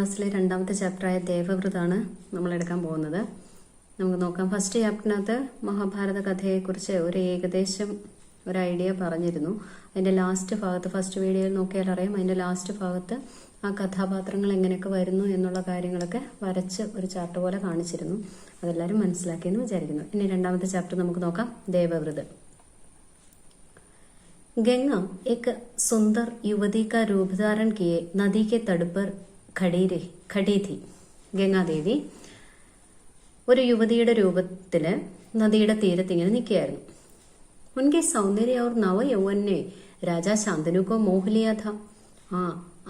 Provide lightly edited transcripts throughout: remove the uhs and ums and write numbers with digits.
ക്ലാസ്സിലെ രണ്ടാമത്തെ ചാപ്റ്ററായ ദേവവ്രതാണ് നമ്മൾ എടുക്കാൻ പോകുന്നത്. നമുക്ക് നോക്കാം. ഫസ്റ്റ് ചാപ്റ്ററിനകത്ത് മഹാഭാരത കഥയെക്കുറിച്ച് ഒരു ഏകദേശം ഒരു ഐഡിയ പറഞ്ഞിരുന്നു. അതിൻ്റെ ലാസ്റ്റ് ഭാഗത്ത്, ഫസ്റ്റ് വീഡിയോയിൽ നോക്കിയാൽ അറിയാം, അതിൻ്റെ ലാസ്റ്റ് ഭാഗത്ത് ആ കഥാപാത്രങ്ങൾ എങ്ങനെയൊക്കെ വരുന്നു എന്നുള്ള കാര്യങ്ങളൊക്കെ വരച്ച് ഒരു ചാർട്ട് പോലെ കാണിച്ചിരുന്നു. അതെല്ലാവരും മനസ്സിലാക്കിയെന്ന് വിചാരിക്കുന്നു. ഇനി രണ്ടാമത്തെ ചാപ്റ്റർ നമുക്ക് നോക്കാം. ദേവവ്രത്. गंगा एक सुंदर युवती का रूप धारण किए नदी के तट पर खड़ी थी. ഗംഗാദേവി ഒരു യുവതിയുടെ രൂപത്തില് നദിയുടെ തീരത്ത് ഇങ്ങനെ നിൽക്കുകയായിരുന്നു. ഉൻകെ സൗന്ദര്യ और नव यौवन ने राजा शांतनु को मोह लिया था.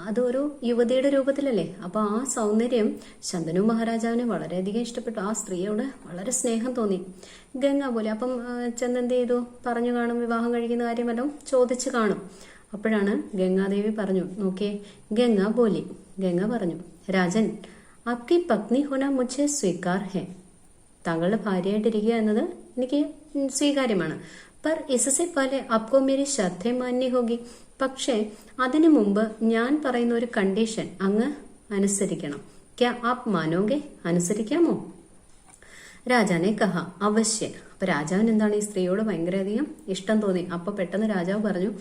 അതൊരു യുവതിയുടെ രൂപത്തിലല്ലേ. അപ്പൊ ആ സൗന്ദര്യം ശന്തനു മഹാരാജാവിന് വളരെയധികം ഇഷ്ടപ്പെട്ടു. ആ സ്ത്രീയോട് വളരെ സ്നേഹം തോന്നി. ഗംഗ പോലെ അപ്പം ചെന്നെന്ത് ചെയ്തു, പറഞ്ഞു കാണും, വിവാഹം കഴിക്കുന്ന കാര്യമെല്ലാം ചോദിച്ചു കാണും. അപ്പോഴാണ് ഗംഗാദേവി പറഞ്ഞു, നോക്കിയേ, ഗംഗ ബോലി, ഗംഗ പറഞ്ഞു, രാജൻ ആപ്കി പത്നി ഹോന മുझे സ്വീകാർ ഹെ. താങ്കളുടെ ഭാര്യയായിട്ടിരിക്കുക എന്നത് എനിക്ക് സ്വീകാര്യമാണ്. पर इससे पहले आपको मेरी शर्तें माननी होगी. പക്ഷേ അതിനു മുമ്പ് ഞാൻ പറയുന്ന ഒരു കണ്ടീഷൻ അങ്ങ് അനുസരിക്കണം. ക്യാ ആപ് മാനോगे? അനുസരിക്കാമോ? രാജാനെ കഹ അവശ്യ. അപ്പൊ രാജാവിന് എന്താണ്, ഈ സ്ത്രീയോട് ഭയങ്കരധികം ഇഷ്ടം തോന്നി. അപ്പൊ പെട്ടെന്ന് രാജാവ് പറഞ്ഞു,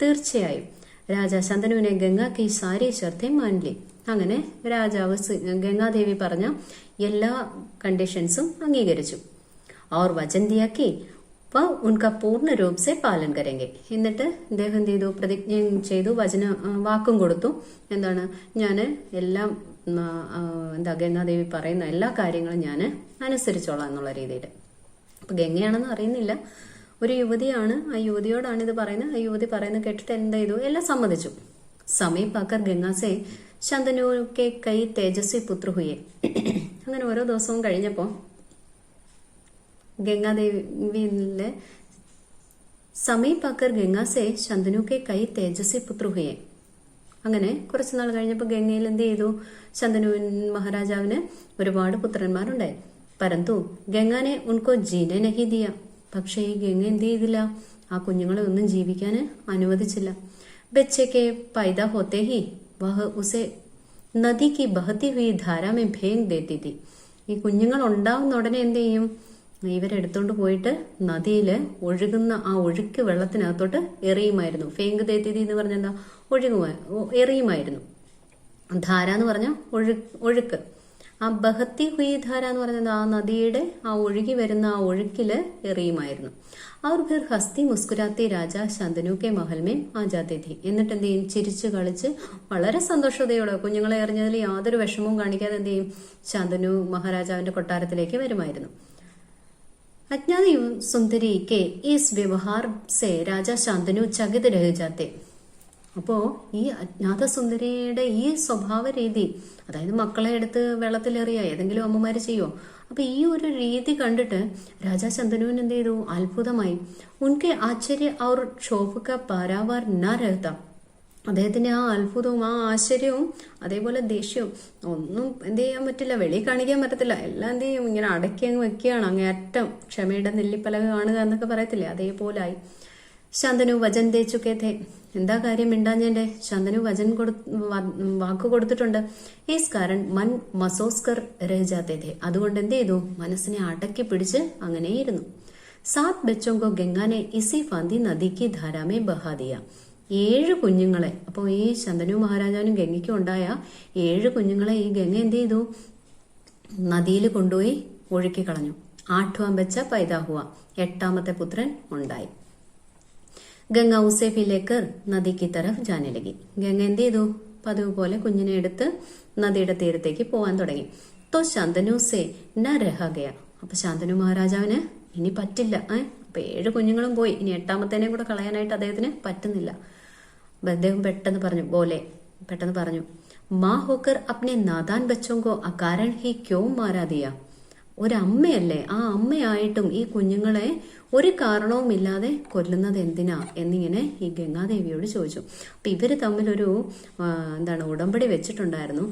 തീർച്ചയായും. രാജാ ശന്തനുവിനെ ഗംഗാക്ക് ഈ സാരി ഷർത്തെ മാനില്ലേ. അങ്ങനെ രാജാവ് ഗംഗാദേവി പറഞ്ഞ എല്ലാ കണ്ടീഷൻസും അംഗീകരിച്ചു. और वचन दिया कि वह उनका पूर्ण रूप से पालन करेंगे. എന്നിട്ട് അദ്ദേഹം എന്ത് ചെയ്തു, പ്രതിജ്ഞ ചെയ്തു, വാക്കും കൊടുത്തു. എന്താണ്, ഞാൻ എല്ലാം ഗംഗാദേവി പറയുന്ന എല്ലാ കാര്യങ്ങളും ഞാൻ അനുസരിച്ചോളാം എന്നുള്ള രീതിയിൽ. അപ്പൊ ഗംഗയാണെന്ന് അറിയുന്നില്ല, ഒരു യുവതിയാണ്. ആ യുവതിയോടാണ് ഇത് പറയുന്നത്. ആ യുവതി പറയുന്നത് കേട്ടിട്ട് എന്ത് ചെയ്തു, എല്ലാം സമ്മതിച്ചു. സമയം പാക്കർ ഗംഗാസെ ശന്തനുക്കെ കൈ തേജസ്വി പുത്ര ഹുയെ. അങ്ങനെ ഓരോ ദിവസവും കഴിഞ്ഞപ്പോ ഗംഗാദേവിയിലെ സമീപാക്കർ ഗംഗാസെ ശന്തനുക്കെ കൈ തേജസ്വി പുത്ര ഹുയെ. അങ്ങനെ കുറച്ചു നാൾ കഴിഞ്ഞപ്പോൾ ഗംഗയിൽ എന്ത് ചെയ്തു, ശന്തനു മഹാരാജാവിന് ഒരുപാട് പുത്രന്മാരുണ്ടായി. പരന്തു ഗംഗാനെ ഉൻകോ ജീനെ നഹി ദിയ. പക്ഷേ ഈ ഗംഗ എന്ത് ചെയ്തില്ല, ആ കുഞ്ഞുങ്ങളെ ഒന്നും ജീവിക്കാൻ അനുവദിച്ചില്ല. ബച്ചയ്ക്ക് പൈദാ ഹോത്തെ ഹി വഹ് ഉസെ നദി കി ബഹത്തി ഹുയി ധാരാമേ ഭേങ് ദേത്തി തി. ഈ കുഞ്ഞുങ്ങൾ ഉണ്ടാവുന്ന ഉടനെ എന്ത് ചെയ്യും, ഇവരെടുത്തോണ്ട് പോയിട്ട് നദിയില് ഒഴുകുന്ന ആ ഒഴുക്ക് വെള്ളത്തിനകത്തോട്ട് എറിയുമായിരുന്നു. ഫേങ്ക് ദേത്തിതി എന്ന് പറഞ്ഞ എന്താ, എറിയുമായിരുന്നു. ധാര എന്ന് പറഞ്ഞ ഒഴുക്ക്. ആ ബഹത്തി ഹുയി ധാര എന്ന് പറഞ്ഞത് ആ നദിയുടെ ആ ഒഴുകി വരുന്ന ആ ഒഴുക്കില് എറിയുമായിരുന്നു. അവർ ഫിർ ഹസ്തി മുസ്കുരാത്തി രാജ ശന്തനുക്കെ മഹൽമേ ആജാത്തെ ഥി. എന്നിട്ട് എന്ത് ചെയ്യും, ചിരിച്ചു കളിച്ച് വളരെ സന്തോഷതയോടെ കുഞ്ഞുങ്ങളെ എറിഞ്ഞതിൽ യാതൊരു വിഷമവും കാണിക്കാതെ എന്ത് ചെയ്യും, ശന്തനു മഹാരാജാവിന്റെ കൊട്ടാരത്തിലേക്ക് വരുമായിരുന്നു. अज्ञात सुंदरी के इस व्यवहार से राजा शांतनु चकित रह जाते. അപ്പോ ഈ അജ്ഞാത സുന്ദരിയുടെ ഈ സ്വഭാവ രീതി, അതായത് മക്കളെ എടുത്ത് വെള്ളത്തിലെറിയ ഏതെങ്കിലും അമ്മമാര് ചെയ്യോ, അപ്പൊ ഈ ഒരു രീതി കണ്ടിട്ട് രാജാ ശന്തനുവിന് എന്ത് ചെയ്തു, അത്ഭുതമായി. ഉൻകെ ആശ്ചര്യ ഔർ ക്ഷോഭ കാ പാരാവാർ ന രഹത. അദ്ദേഹത്തിന്റെ ആ അത്ഭുതവും ആ ആശ്ചര്യവും അതേപോലെ ദേഷ്യവും ഒന്നും എന്ത് ചെയ്യാൻ പറ്റില്ല, വെളിയിൽ കാണിക്കാൻ പറ്റത്തില്ല. എല്ലാം എന്ത് ചെയ്യും, ഇങ്ങനെ അടക്കി അങ്ങ് വെക്കുകയാണ്. അങ്ങേയറ്റം ക്ഷമയുടെ നെല്ലിപ്പലക കാണുക എന്നൊക്കെ പറയത്തില്ലേ, അതേപോലായി. ശന്തനു വചൻ തേച്ചുക്കേത്തെ. എന്താ കാര്യം മിണ്ടാഞ്ഞെന്റെ? ശന്തനു വാക്ക് കൊടുത്തിട്ടുണ്ട്. ഈസ് കാരൻ മൻ മസോസ്കർ രഹജാത്തേതെ. അതുകൊണ്ട് എന്ത് ചെയ്തു, മനസ്സിനെ അടക്കി പിടിച്ച് അങ്ങനെയിരുന്നു. സാത് ബച്ചോങ്കോ ഗംഗാനെ ഇസി ഫാന്തി നദിക്ക് ധാരാമേ ബഹാദിയ. 7 കുഞ്ഞുങ്ങളെ, അപ്പോൾ ഈ ശന്തനു മഹാരാജാവിനും ഗംഗയ്ക്കും ഉണ്ടായ 7 കുഞ്ഞുങ്ങളെ ഈ ഗംഗ എന്ത് ചെയ്തു, നദിയിൽ കൊണ്ടുപോയി ഒഴുക്കി കളഞ്ഞു. 8വാം ബച്ച പൈദാ ഹുവ. 8ാമത്തെ പുത്രൻ ഉണ്ടായി. ഗംഗ ഉസേ ഫിലേക്കർ നദിക്ക് തരഫ് ജാനെ ലഗി. ഗംഗ എന്ത് ചെയ്തു, പതിവ് പോലെ കുഞ്ഞിനെ എടുത്ത് നദിയുടെ തീരത്തേക്ക് പോവാൻ തുടങ്ങി. തോ ശന്തനു സേ ന രഹ ഗയ. അപ്പൊ ശന്തനു മഹാരാജാവിന് ഇനി പറ്റില്ല. അപ്പൊ 7 കുഞ്ഞുങ്ങളും പോയി, ഇനി 8ാമത്തേനെ കൂടെ കളയാനായിട്ട് അദ്ദേഹത്തിന് പറ്റുന്നില്ല. അദ്ദേഹം പെട്ടെന്ന് പറഞ്ഞു, മാ ഹോക്കർ അപ്നെ നാദാൻ ബച്ചോങ്കോ അകാരൺ ഹി ക്യോ മാരാ ദിയ. ഒരമ്മയല്ലേ, ആ അമ്മയായിട്ടും ഈ കുഞ്ഞുങ്ങളെ ഒരു കാരണവുമില്ലാതെ കൊല്ലുന്നത് എന്തിനാ എന്നിങ്ങനെ ഈ ഗംഗാദേവിയോട് ചോദിച്ചു. അപ്പൊ ഇവര് തമ്മിലൊരു ഉടമ്പടി വെച്ചിട്ടുണ്ടായിരുന്നു.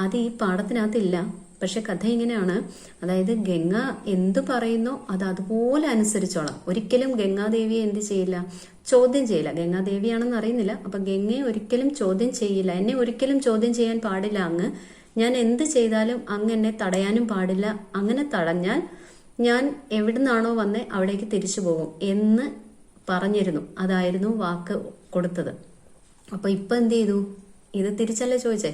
അത് ഈ പാഠത്തിനകത്തില്ല, പക്ഷെ കഥ ഇങ്ങനെയാണ്. അതായത് ഗംഗ എന്തു പറയുന്നോ അത് അതുപോലെ അനുസരിച്ചോളാം. ഒരിക്കലും ഗംഗാദേവിയെ എന്ത് ചെയ്യില്ല, ചോദ്യം ചെയ്യില്ല. ഗംഗാദേവിയാണെന്ന് അറിയുന്നില്ല. അപ്പൊ ഗംഗയെ ഒരിക്കലും ചോദ്യം ചെയ്യില്ല, എന്നെ ഒരിക്കലും ചോദ്യം ചെയ്യാൻ പാടില്ല അങ്ങ്. ഞാൻ എന്ത് ചെയ്താലും അങ്ങ് എന്നെ തടയാനും പാടില്ല. അങ്ങനെ തടഞ്ഞാൽ ഞാൻ എവിടുന്നാണോ വന്നേ അവിടേക്ക് തിരിച്ചു പോകും എന്ന് പറഞ്ഞിരുന്നു. അതായിരുന്നു വാക്ക് കൊടുത്തത്. അപ്പൊ ഇപ്പൊ എന്ത് ചെയ്തു? ഇത് തിരിച്ചല്ലേ ചോദിച്ചേ.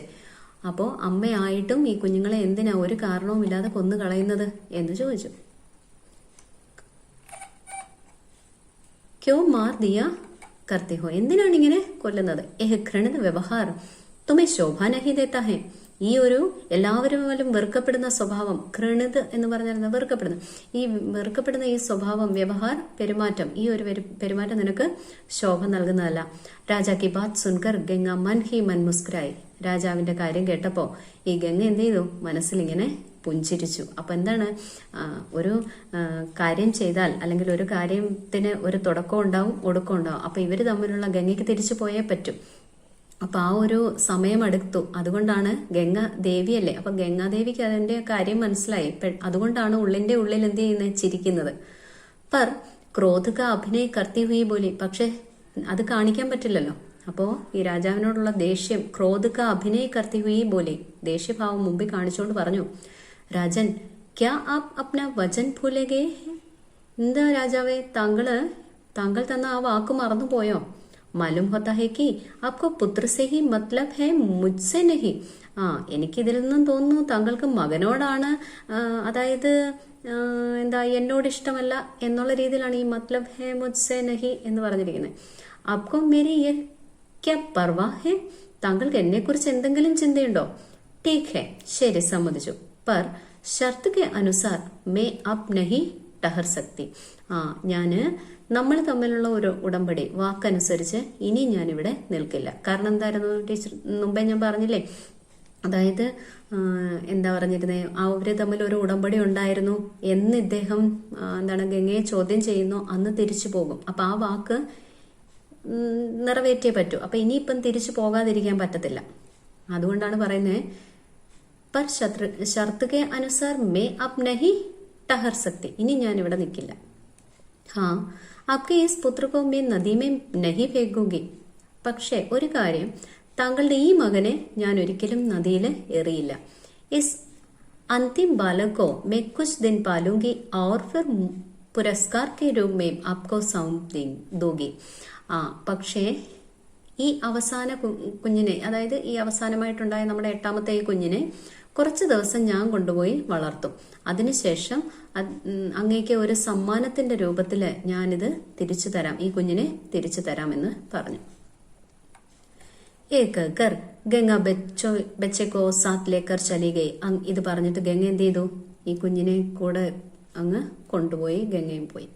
അപ്പോൾ അമ്മയായിട്ടും ഈ കുഞ്ഞുങ്ങളെ എന്തിനാ ഒരു കാരണവുമില്ലാതെ കൊന്നു കളയുന്നത് എന്ന് ചോദിച്ചു. ക്യോ മാർ ദിയ കർത്തി ഹോ, എന്തിനാണ് ഇങ്ങനെ കൊല്ലുന്നത്? ഏഹ് ഘൃണിത വ്യവഹാർ തുമേ ശോഭ നഹി ദേത്താ ഹെ, ഈ ഒരു എല്ലാവരും വെറുക്കപ്പെടുന്ന സ്വഭാവം, ഘൃണിത് എന്ന് പറഞ്ഞാൽ വെറുക്കപ്പെടുന്ന, ഈ വെറുക്കപ്പെടുന്ന ഈ സ്വഭാവം, വ്യവഹാർ പെരുമാറ്റം, ഈ ഒരു പെരുമാറ്റം നിനക്ക് ശോഭ നൽകുന്നതല്ല. രാജാക്കി ബാത് സുൻകർ ഗംഗ മൻ ഹി മൻ മുസ്കുരായി, രാജാവിന്റെ കാര്യം കേട്ടപ്പോ ഈ ഗംഗ എന്ത് ചെയ്തു? മനസ്സിലിങ്ങനെ പുഞ്ചിരിച്ചു. അപ്പൊ എന്താണ്, ഒരു കാര്യം ചെയ്താൽ അല്ലെങ്കിൽ ഒരു കാര്യത്തിന് ഒരു തുടക്കം ഉണ്ടാവും, ഒടുക്കം ഉണ്ടാവും. അപ്പൊ ഇവര് തമ്മിലുള്ള, ഗംഗയ്ക്ക് തിരിച്ചു പോയേ പറ്റും. അപ്പൊ ആ ഒരു സമയം അടുത്തു. അതുകൊണ്ടാണ് ഗംഗ ദേവിയല്ലേ, അപ്പൊ ഗംഗാദേവിക്ക് അതിന്റെ കാര്യം മനസ്സിലായി. അതുകൊണ്ടാണ് ഉള്ളിന്റെ ഉള്ളിൽ എന്ത് ചെയ്യുന്നത്? ചിരിക്കുന്നത്. പർ ക്രോധക അഭിനയ കർത്തി ഹുയി ബോലി, പക്ഷെ അത് കാണിക്കാൻ പറ്റില്ലല്ലോ. അപ്പോ ഈ രാജാവിനോടുള്ള ദേഷ്യം, ക്രോധക അഭിനയ കർത്തി ഹുയി ബോലി, ദേഷ്യഭാവം മുമ്പിൽ കാണിച്ചുകൊണ്ട് പറഞ്ഞു, രാജൻ ക്യാ ആപ് അപ്ന വചൻ ഭൂലെ ഗേ? എന്താ രാജാവേ, താങ്കൾ തന്ന ആ വാക്ക് മറന്നു പോയോ? മാലൂം ഹോത്താ ഹെ കി ആപ്കോ പുത്ര സെ ഹി മത്ലബ് ഹെ മുജ്സെ നഹി. എനിക്കിതിൽ നിന്നും തോന്നുന്നു താങ്കൾക്ക് മകനോടാണ്, അതായത് എന്താ, എന്നോട് ഇഷ്ടമല്ല എന്നുള്ള രീതിയിലാണ് ഈ മത്ലബ് ഹെ മുജ്സെ നഹി എന്ന് പറഞ്ഞിരിക്കുന്നത്. ആപ്കോ മേരി യെ ക്യാ പർവാ ഹെ, താങ്കൾക്ക് എന്നെ കുറിച്ച് എന്തെങ്കിലും ചിന്തയുണ്ടോ? ടീക് ഹെ, ശരി, സമ്മതിച്ചു. പർ ഷർത്ത് കെ അനുസാർ മേ അബ് നഹി ടഹർ സക്തി, ഞാന് നമ്മൾ തമ്മിലുള്ള ഒരു ഉടമ്പടി, വാക്കനുസരിച്ച് ഇനി ഞാനിവിടെ നിൽക്കില്ല. കാരണം എന്തായിരുന്നു ടീച്ചർ മുമ്പേ ഞാൻ പറഞ്ഞില്ലേ, അതായത് എന്താ പറഞ്ഞിരുന്നേ, അവര് തമ്മിൽ ഒരു ഉടമ്പടി ഉണ്ടായിരുന്നു. എന്ന് ഇദ്ദേഹം എന്താണ് ഗംഗയെ ചോദ്യം ചെയ്യുന്നു, അന്ന് തിരിച്ചു പോകും. അപ്പൊ ആ വാക്ക് നിറവേറ്റേ പറ്റൂ. അപ്പൊ ഇനിയിപ്പം തിരിച്ചു പോകാതിരിക്കാൻ പറ്റത്തില്ല. അതുകൊണ്ടാണ് പറയുന്നത്, പർ ഷർത്ത് കെ അനുസാർ മേ അബ് നഹി ടഹർ സക്തി, ഇനി ഞാൻ ഇവിടെ നിൽക്കില്ല. ആപ്കെ ഈസ് പുത്രകോ മേ നദി മേ നഹി ഫേകൂങ്കി, പക്ഷെ ഒരു കാര്യം, താങ്കളുടെ ഈ മകനെ ഞാൻ ഒരിക്കലും നദിയിൽ എറിയില്ല. ഇസ് അന്തിം ബാലകോ മേ കുച്ച് ദിൻ പാലൂങ്കി और फिर പുരസ്കാർ കെ രൂപ മേ ആപ്കോ സൗംപ് ദൂങ്കി. പക്ഷേ ഈ അവസാന കുഞ്ഞിനെ, അതായത് ഈ അവസാനമായിട്ടുണ്ടായ നമ്മുടെ 8ാമത്തെ ഈ കുഞ്ഞിനെ കുറച്ച് ദിവസം ഞാൻ കൊണ്ടുപോയി വളർത്തും. അതിനുശേഷം അങ്ങേക്ക് ഒരു സമ്മാനത്തിന്റെ രൂപത്തില് ഞാനിത് തിരിച്ചു തരാം, ഈ കുഞ്ഞിനെ തിരിച്ചു തരാമെന്ന് പറഞ്ഞു. ഏക്കർ ഗംഗ ബച്ചക്കോ സാത്ത് ലേക്കർ ചലി ഗയി. ഇത് പറഞ്ഞിട്ട് ഗംഗ എന്ത് ചെയ്തു? ഈ കുഞ്ഞിനെ കൂടെ അങ്ങ് കൊണ്ടുപോയി, ഗംഗയും പോയി.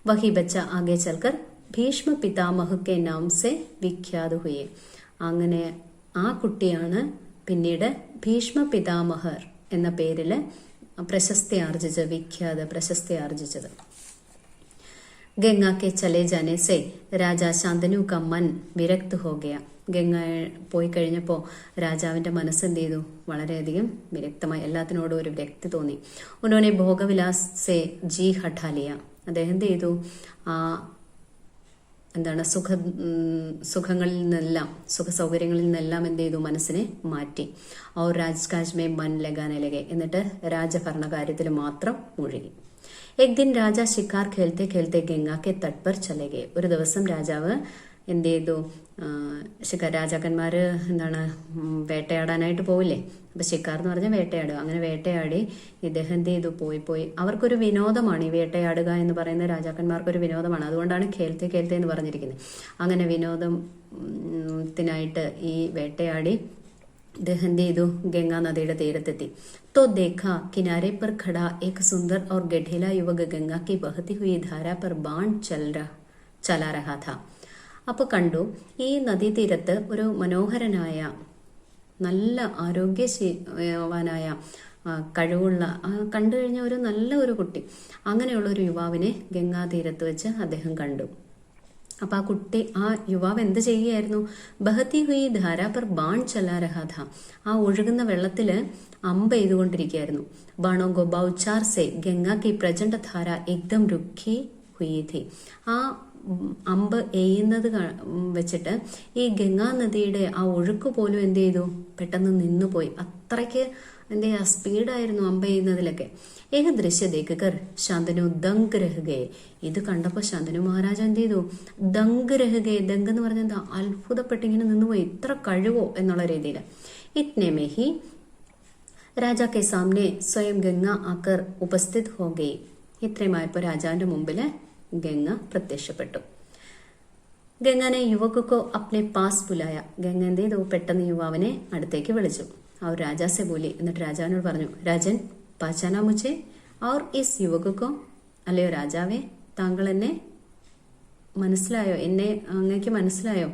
വഹി ബച്ച ആകെ ചൽക്കർ ഭീഷ്മ പിതാമഹ കെ നാം സെ വിഖ്യാത് ഹുയെ. അങ്ങനെ ആ കുട്ടിയാണ് പിന്നീട് ഭീഷ്മ പിതാമഹർ എന്ന പേരില് പ്രശസ്തി ആർജിച്ചത്, വിഖ്യാത പ്രശസ്തി ആർജിച്ചത്. ഗംഗ കെ ചലേ ജാനെ സെ രാജാ ശാന്തനു ക മൻ വിരക്ത് ഹോ ഗയ. ഗംഗ പോയി കഴിഞ്ഞപ്പോൾ രാജാവിന്റെ മനസ്സ് എന്ത് ചെയ്തു? വളരെയധികം വിരക്തമായി, എല്ലാത്തിനോടും ഒരു വിരക്തി തോന്നി. ഉന്നോനെ ഭോഗവിലാസ് സെ ജി ഹഠാലിയ. അദ്ദേഹം എന്ത് ചെയ്തു? എന്താണ്, സുഖങ്ങളിൽ നിന്നെല്ലാം, സുഖ സൗകര്യങ്ങളിൽ നിന്നെല്ലാം എന്ത് ചെയ്തു? മനസ്സിനെ മാറ്റി. ഔർ രാജ്കാജ് മേ മൻ ലഗാനെ ലഗെ, എന്നിട്ട് രാജഭരണകാര്യത്തിൽ മാത്രം മുഴുകി. एक दिन രാജാ ശിക്കാർ ഖേൽത്തെ ഖേൽത്തെ ഗംഗ കെ തട്ട് പർ ചലെ ഗए. ഒരു ദിവസം രാജാവ് എന്ത് ചെയ്തു? രാജാക്കന്മാര് എന്താണ്, വേട്ടയാടാനായിട്ട് പോവില്ലേ? അപ്പൊ ശിക്കാർ എന്ന് പറഞ്ഞാൽ വേട്ടയാടുക. അങ്ങനെ വേട്ടയാടി ഇദ്ദേഹം എന്ത് ചെയ്തു? പോയി അവർക്കൊരു വിനോദമാണ് ഈ വേട്ടയാടുക എന്ന് പറയുന്ന, രാജാക്കന്മാർക്കൊരു വിനോദമാണ്. അതുകൊണ്ടാണ് ഖേൽത്തെ ഖേൽത്തെ എന്ന് പറഞ്ഞിരിക്കുന്നത്. അങ്ങനെ വിനോദത്തിനായിട്ട് ഈ വേട്ടയാടി ഇദ്ദേഹം എന്ത് ചെയ്തു? ഗംഗാ നദിയുടെ തീരത്തെത്തി. तो देखा किनारे पर खड़ा एक सुंदर और गठेला युवक गंगा की बहती हुई धारा पर बाण चला रहा था. അപ്പോൾ കണ്ടു, ഈ നദീതീരത്ത് ഒരു മനോഹരനായ, നല്ല ആരോഗ്യവാനായ, കഴിവുള്ള, കണ്ടു കഴിഞ്ഞ ഒരു നല്ല ഒരു കുട്ടി, അങ്ങനെയുള്ള ഒരു യുവാവിനെ ഗംഗാതീരത്ത് വെച്ച് അദ്ദേഹം കണ്ടു. അപ്പൊ ആ യുവാവ് എന്ത് ചെയ്യുകയായിരുന്നു? ബഹത്തി ഹുയി ധാര പർ ബാൺ ചലാ രഹാ ഥാ. ആ ഒഴുകുന്ന വെള്ളത്തില് അമ്പ ചെയ്തുകൊണ്ടിരിക്കുകയായിരുന്നു. ബാണോ ഗോ ബൗച്ചാർ സെ ഗംഗ കി പ്രചണ്ഡ ധാര ഏകദം രുക്കി ഹുയി ഥി. ആ അമ്പ് എയ്യുന്നത് വെച്ചിട്ട് ഈ ഗംഗാ നദിയുടെ ആ ഒഴുക്ക് പോലും എന്ത് ചെയ്തു, പെട്ടെന്ന് നിന്നുപോയി. അത്രയ്ക്ക് എന്ത് ചെയ്യാ സ്പീഡായിരുന്നു അമ്പ ചെയ്യുന്നതിലൊക്കെ. ഏക ദൃശ്യ ദേക്കർ ശാന്തനു ദങ്ക് രഹുകയെ. ഇത് കണ്ടപ്പോൾ ശാന്തനു മഹാരാജ എന്ത് ചെയ്തു, ദങ്ക് രഹുകയെ. ദങ്ക് എന്ന് പറഞ്ഞാൽ എന്താ, അത്ഭുതപ്പെട്ടിങ്ങനെ നിന്നുപോയി. ഇത്ര കഴിവോ എന്നുള്ള രീതിയിൽ. ഇത്നെ ഹി രാജാ കെ സാമനെ സ്വയം ഗംഗ ആക്കർ ഉപസ്ഥിത് ഹോ ഗയി. ഇത്രയുമായപ്പോൾ രാജാവിന്റെ മുമ്പില് ഗംഗ പ്രത്യക്ഷപ്പെട്ടു. ഗംഗനെ യുവകോ അപ്നെ പാസ് ബുലായ. ഗംഗ എന്ത് ചെയ്തു, പെട്ടെന്ന് യുവാവിനെ അടുത്തേക്ക് വിളിച്ചു. അവർ രാജാസെ ബോലി. എന്നിട്ട് രാജാവിനോട് പറഞ്ഞു, രാജൻ പഹചാന മുझे और इस യുവകോ. അല്ലയോ രാജാവേ, താങ്കൾ എന്നെ മനസ്സിലായോ, എന്നെ അങ്ങേക്ക് മനസ്സിലായോ?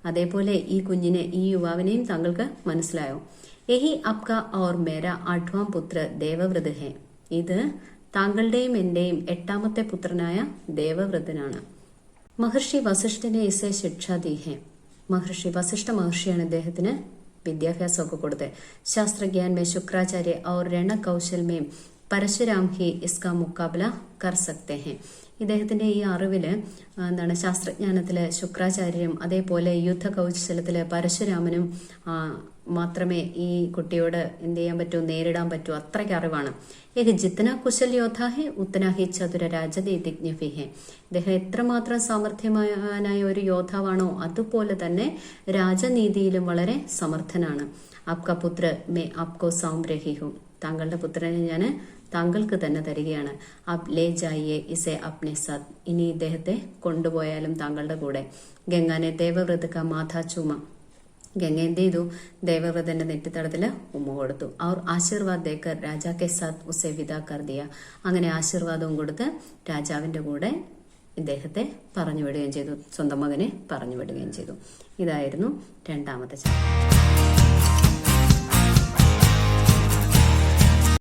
അതേപോലെ ഈ കുഞ്ഞിനെ, ഈ യുവാവിനെയും താങ്കൾക്ക് മനസ്സിലായോ? യഹി അപ്ക और मेरा 8वां പുത്ര ദേവവ്രത് ഹെ. ഇത് താങ്കളുടെയും എന്റെയും 8ാമത്തെ പുത്രനായ ദേവവ്രതനാണ്. മഹർഷി വസിഷ്ഠനെ ഇസെ ശിക്ഷ ദി ഹെ. മഹർഷി വസിഷ്ഠ മഹർഷിയാണ് ഇദ്ദേഹത്തിന് വിദ്യാഭ്യാസമൊക്കെ കൊടുത്തത്. ശാസ്ത്രജ്ഞാൻ മേ ശുക്രാചാര്യ और രണ കൗശൽ മേ പരശുരാം ഹി ഇസ്കാ മുക്കാബല കർ സക്തെ ഹെ. ഇദ്ദേഹത്തിന്റെ ഈ അറിവില് എന്താണ്, ശാസ്ത്രജ്ഞാനത്തില് ശുക്രാചാര്യരും അതേപോലെ യുദ്ധ കൗശലത്തില് പരശുരാമനും മാത്രമേ ഈ കുട്ടിയോട് എന്ത് ചെയ്യാൻ പറ്റൂ, നേരിടാൻ പറ്റൂ. അത്രയ്ക്ക് അറിവാണ്. ഏക ജിത്തന കുശൽ യോദ്ധാ ഹെ ഉത്തന ഹി ചതുര രാജനീതിജ്ഞ ഭി ഹെ. ഇദ്ദേഹം എത്രമാത്രം സാമർഥ്യവാനായ ഒരു യോദ്ധാവാണോ അതുപോലെ തന്നെ രാജനീതിയിലും വളരെ സമർത്ഥനാണ്. ആപ്ക പുത്ര മേ ആപ്കോ സൗംരഹി ഹും. താങ്കളുടെ പുത്രനെ ഞാൻ താങ്കൾക്ക് തന്നെ തരികയാണ്. അബ് ലേ ജായിയെ ഇസെ അപ്നെ സാത്ത്. ഇനി ഇദ്ദേഹത്തെ കൊണ്ടുപോയാലും താങ്കളുടെ കൂടെ. ഗംഗാനെ ദേവവ്രത ക മാഥാ ചൂമ. ഗംഗ എന്ത് ചെയ്തു, ദേവവ്രതന്റെ നെറ്റിത്തടത്തില് ഉമ്മ കൊടുത്തു. അവർ ആശീർവാദ് ദേക്കർ രാജാ കെ സാത്ത് ഉസെ വിദാ കർ ദിയ. അങ്ങനെ ആശീർവാദവും കൊടുത്ത് രാജാവിന്റെ കൂടെ ഇദ്ദേഹത്തെ പറഞ്ഞു വിടുകയും ചെയ്തു, സ്വന്തം മകനെ പറഞ്ഞു വിടുകയും ചെയ്തു. ഇതായിരുന്നു 2ാമത്തെ ചാപ്റ്റർ.